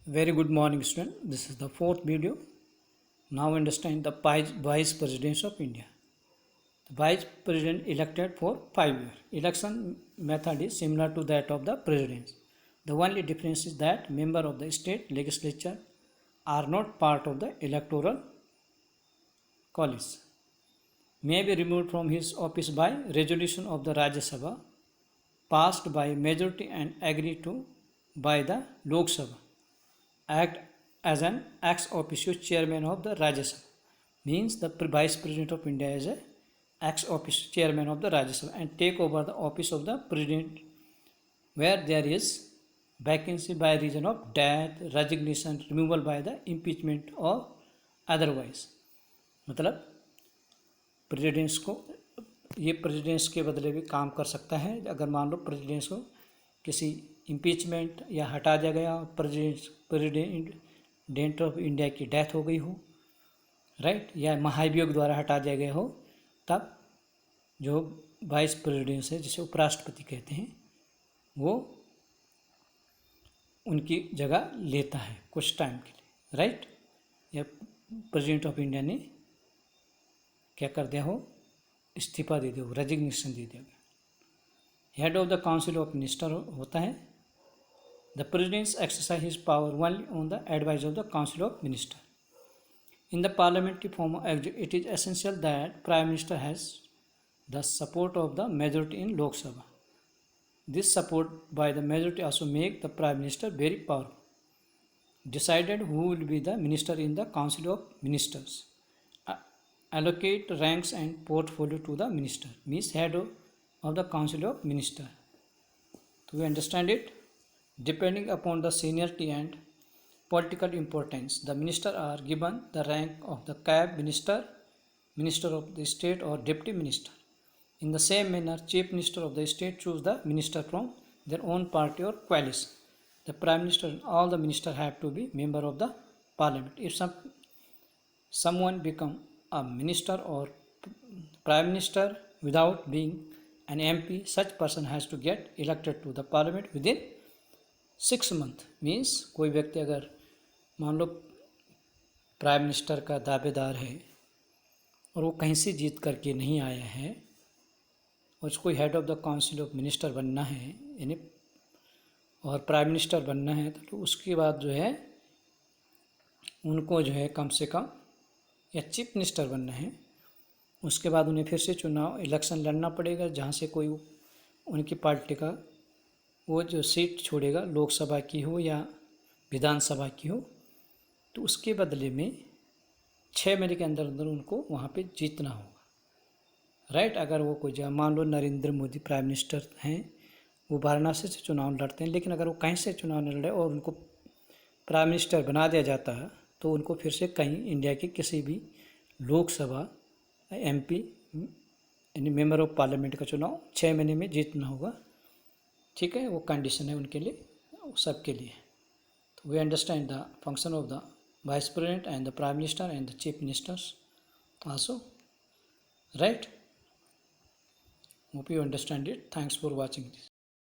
Very good morning, student. This is the fourth video. Now understand the Vice President of India. The Vice President elected for 5 years. Election method is similar to that of the President. The only difference is that members of the state legislature are not part of the electoral college. May be removed from his office by resolution of the Rajya Sabha passed by majority and agreed to by the Lok Sabha. Act as an ex officio chairman of the Rajya Sabha. Means the Vice President of India is a ex officio chairman of the Rajya Sabha and take over the office of the President where there is vacancy by reason of death, resignation, removal by the impeachment or otherwise. मतलब presidents को ये presidents के बदले भी काम कर सकता है अगर मान लो प्रेसिडेंट्स को किसी इम्पीचमेंट या हटा दिया गया प्रेसिडेंट ऑफ इंडिया की डेथ हो गई हो, राइट, या महाभियोग द्वारा हटा दिया गया हो, तब जो वाइस प्रेसिडेंट है जिसे उपराष्ट्रपति कहते हैं वो उनकी जगह लेता है कुछ टाइम के लिए, राइट। या प्रेसिडेंट ऑफ इंडिया ने क्या कर दिया हो, इस्तीफा दे दिया हो, रेजिग्नेशन दे दिया गया। Head of the council of minister होता है। The president's exercise his power only on the advice of the council of minister. In the parliamentary form it is essential that prime minister has the support of the majority in Lok Sabha. This support by the majority also make the prime minister very powerful. Decided who will be the minister in the council of ministers. Allocate ranks and portfolio to the minister, means head of the council of minister. Do you understand it? Depending upon the seniority and political importance, the minister are given the rank of the cabinet minister, minister of the state or deputy minister. In the same manner, chief minister of the state choose the minister from their own party or coalition. The prime minister and all the ministers have to be member of the parliament. If someone become a minister or prime minister without being an MP, such person has to get elected to the parliament within 6 months. Means कोई व्यक्ति अगर मान लो prime minister का दावेदार है और वो कहीं से जीत करके नहीं आया है और उसको head of the council of minister बनना है यानी और प्राइम मिनिस्टर बनना है, तो उसके बाद जो है उनको जो है कम से कम या चीफ मिनिस्टर बनना है, उसके बाद उन्हें फिर से चुनाव इलेक्शन लड़ना पड़ेगा जहाँ से कोई उनकी पार्टी का वो जो सीट छोड़ेगा, लोकसभा की हो या विधानसभा की हो, तो उसके बदले में 6 महीने के अंदर अंदर उनको वहाँ पे जीतना होगा, राइट। अगर वो कोई जगह मान लो नरेंद्र मोदी प्राइम मिनिस्टर हैं, वो वाराणसी से चुनाव लड़ते हैं, लेकिन अगर वो कहीं से चुनाव न लड़े और उनको प्राइम मिनिस्टर बना दिया जाता है तो उनको फिर से कहीं इंडिया के किसी भी लोकसभा MP यानी मेंबर ऑफ पार्लियामेंट का चुनाव 6 महीने में जीतना होगा, ठीक है। वो कंडीशन है उनके लिए, सबके लिए। तो we understand the function of the vice president and the prime minister and the chief ministers also, right. Hope you understand it. Thanks for watching this.